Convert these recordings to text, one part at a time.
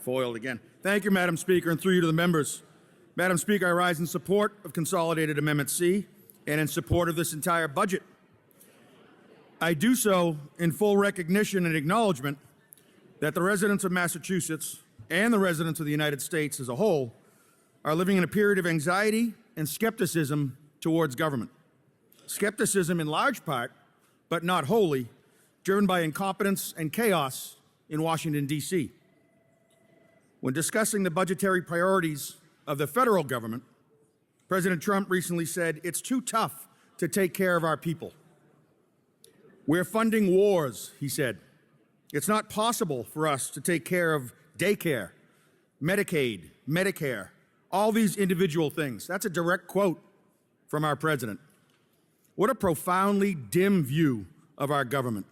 Foiled again. Thank you, Madam Speaker, and through you to the members. Madam Speaker, I rise in support of Consolidated Amendment C and in support of this entire budget. I do so in full recognition and acknowledgement that the residents of Massachusetts and the residents of the United States as a whole are living in a period of anxiety and skepticism towards government. Skepticism in large part, but not wholly, driven by incompetence and chaos in Washington, D.C. When discussing the budgetary priorities of the federal government, President Trump recently said, "It's too tough to take care of our people. We're funding wars," he said. "It's not possible for us to take care of daycare, Medicaid, Medicare, all these individual things." That's a direct quote from our president. What a profoundly dim view of our government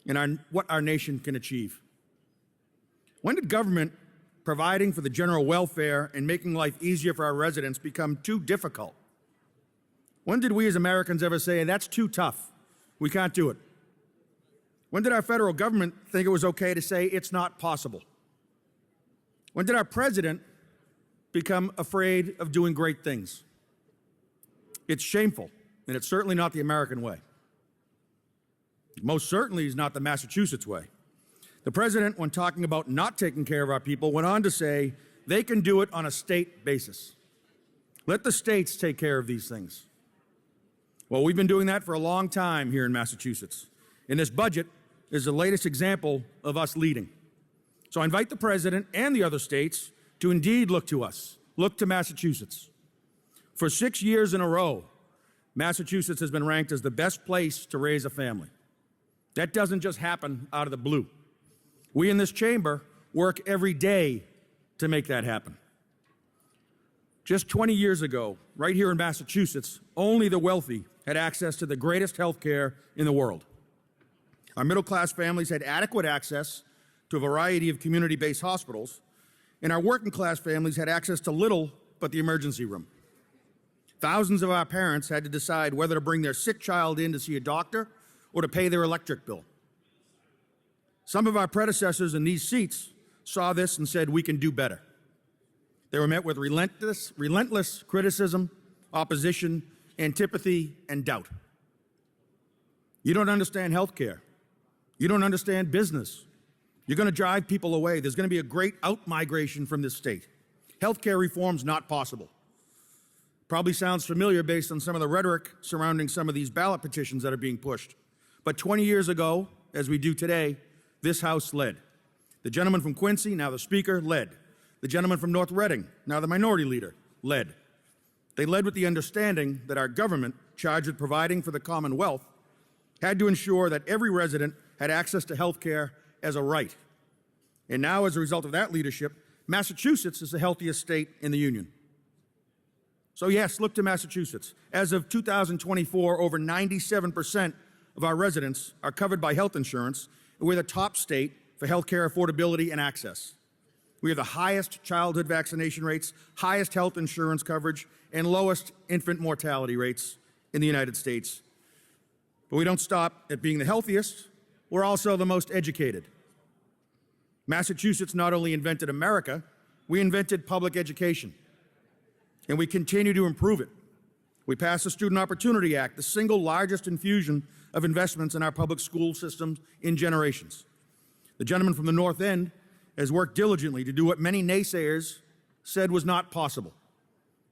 and what our nation can achieve. When did government providing for the general welfare and making life easier for our residents become too difficult? When did we as Americans ever say, "That's too tough, we can't do it"? When did our federal government think it was okay to say it's not possible? When did our president become afraid of doing great things? It's shameful, and it's certainly not the American way. Most certainly is not the Massachusetts way. The president, when talking about not taking care of our people, went on to say they can do it on a state basis. Let the states take care of these things. Well, we've been doing that for a long time here in Massachusetts. And this budget is the latest example of us leading. So I invite the president and the other states to indeed look to us, look to Massachusetts. For 6 years in a row, Massachusetts has been ranked as the best place to raise a family. That doesn't just happen out of the blue. We in this chamber work every day to make that happen. Just 20 years ago, right here in Massachusetts, only the wealthy had access to the greatest health care in the world. Our middle-class families had adequate access to a variety of community-based hospitals, and our working-class families had access to little but the emergency room. Thousands of our parents had to decide whether to bring their sick child in to see a doctor or to pay their electric bill. Some of our predecessors in these seats saw this and said, "We can do better." They were met with relentless criticism, opposition, antipathy, and doubt. You don't understand health care. You don't understand business. You're going to drive people away. There's going to be a great out-migration from this state. Health care reform's not possible. Probably sounds familiar based on some of the rhetoric surrounding some of these ballot petitions that are being pushed. But 20 years ago, as we do today, this House led. The gentleman from Quincy, now the Speaker, led. The gentleman from North Reading, now the Minority Leader, led. They led with the understanding that our government, charged with providing for the Commonwealth, had to ensure that every resident had access to health care as a right. And now, as a result of that leadership, Massachusetts is the healthiest state in the Union. So yes, look to Massachusetts. As of 2024, over 97% of our residents are covered by health insurance, and we're the top state for health care affordability and access. We have the highest childhood vaccination rates, highest health insurance coverage, and lowest infant mortality rates in the United States. But we don't stop at being the healthiest, we're also the most educated. Massachusetts not only invented America, we invented public education, and we continue to improve it. We passed the Student Opportunity Act, the single largest infusion of investments in our public school systems in generations. The gentleman from the North End has worked diligently to do what many naysayers said was not possible.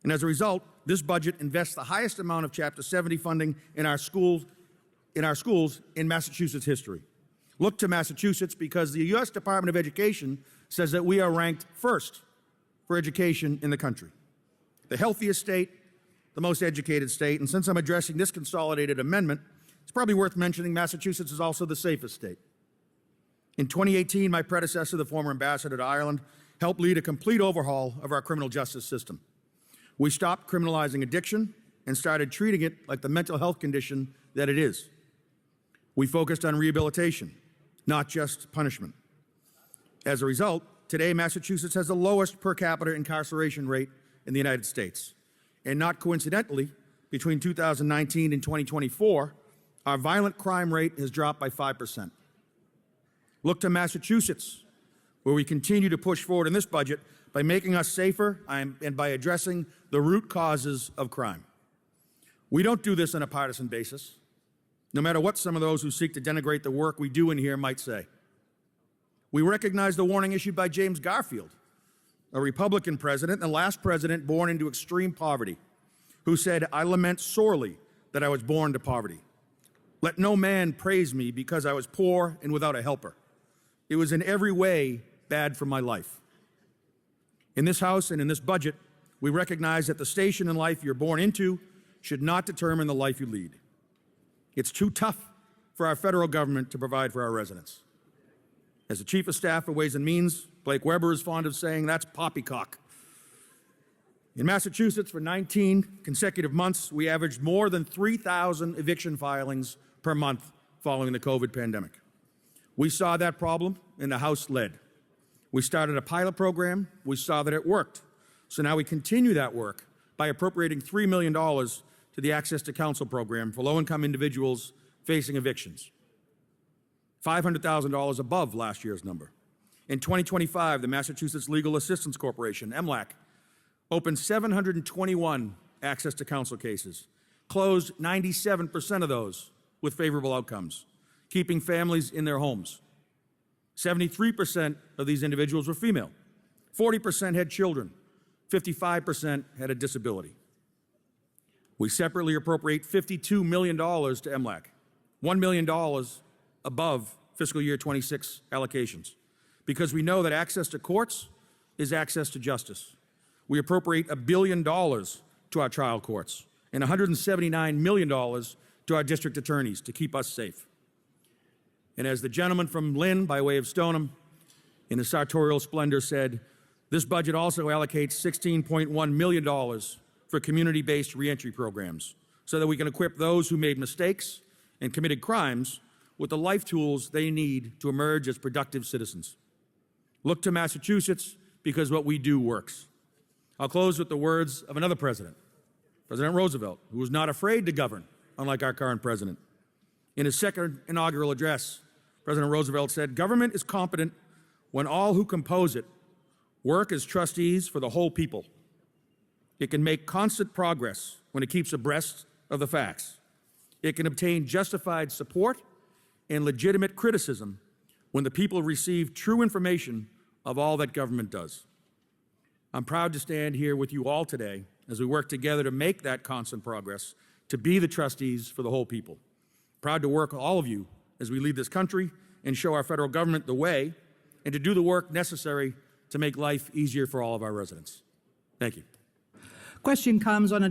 And as a result, this budget invests the highest amount of Chapter 70 funding in our schools in Massachusetts history. Look to Massachusetts because the U.S. Department of Education says that we are ranked first for education in the country. The healthiest state, the most educated state, and since I'm addressing this consolidated amendment, it's probably worth mentioning Massachusetts is also the safest state. In 2018, my predecessor, the former ambassador to Ireland, helped lead a complete overhaul of our criminal justice system. We stopped criminalizing addiction and started treating it like the mental health condition that it is. We focused on rehabilitation, not just punishment. As a result, today Massachusetts has the lowest per capita incarceration rate in the United States. And not coincidentally, between 2019 and 2024, our violent crime rate has dropped by 5%. Look to Massachusetts, where we continue to push forward in this budget by making us safer and by addressing the root causes of crime. We don't do this on a partisan basis, no matter what some of those who seek to denigrate the work we do in here might say. We recognize the warning issued by James Garfield, a Republican president, and the last president born into extreme poverty, who said, "I lament sorely that I was born to poverty. Let no man praise me because I was poor and without a helper. It was in every way bad for my life." In this House and in this budget, we recognize that the station in life you're born into should not determine the life you lead. It's too tough for our federal government to provide for our residents. As the Chief of Staff for Ways and Means, Blake Weber is fond of saying, that's poppycock. In Massachusetts, for 19 consecutive months, we averaged more than 3,000 eviction filings per month following the COVID pandemic. We saw that problem, and the House led. We started a pilot program. We saw that it worked. So now we continue that work by appropriating $3 million to the Access to Counsel program for low-income individuals facing evictions, $500,000 above last year's number. In 2025, the Massachusetts Legal Assistance Corporation, MLAC, opened 721 Access to Counsel cases, closed 97% of those with favorable outcomes, keeping families in their homes. 73% of these individuals were female. 40% had children. 55% had a disability. We separately appropriate $52 million to MLAC, $1 million above fiscal year 26 allocations, because we know that access to courts is access to justice. We appropriate $1 billion to our trial courts and $179 million to our district attorneys to keep us safe. And as the gentleman from Lynn, by way of Stoneham, in his sartorial splendor said, this budget also allocates $16.1 million for community-based reentry programs so that we can equip those who made mistakes and committed crimes with the life tools they need to emerge as productive citizens. Look to Massachusetts because what we do works. I'll close with the words of another president, President Roosevelt, who was not afraid to govern, unlike our current president. In his second inaugural address, President Roosevelt said, "Government is competent when all who compose it work as trustees for the whole people. It can make constant progress when it keeps abreast of the facts. It can obtain justified support and legitimate criticism when the people receive true information of all that government does." I'm proud to stand here with you all today as we work together to make that constant progress, to be the trustees for the whole people. Proud to work with all of you as we lead this country and show our federal government the way, and to do the work necessary to make life easier for all of our residents. Thank you. Question comes on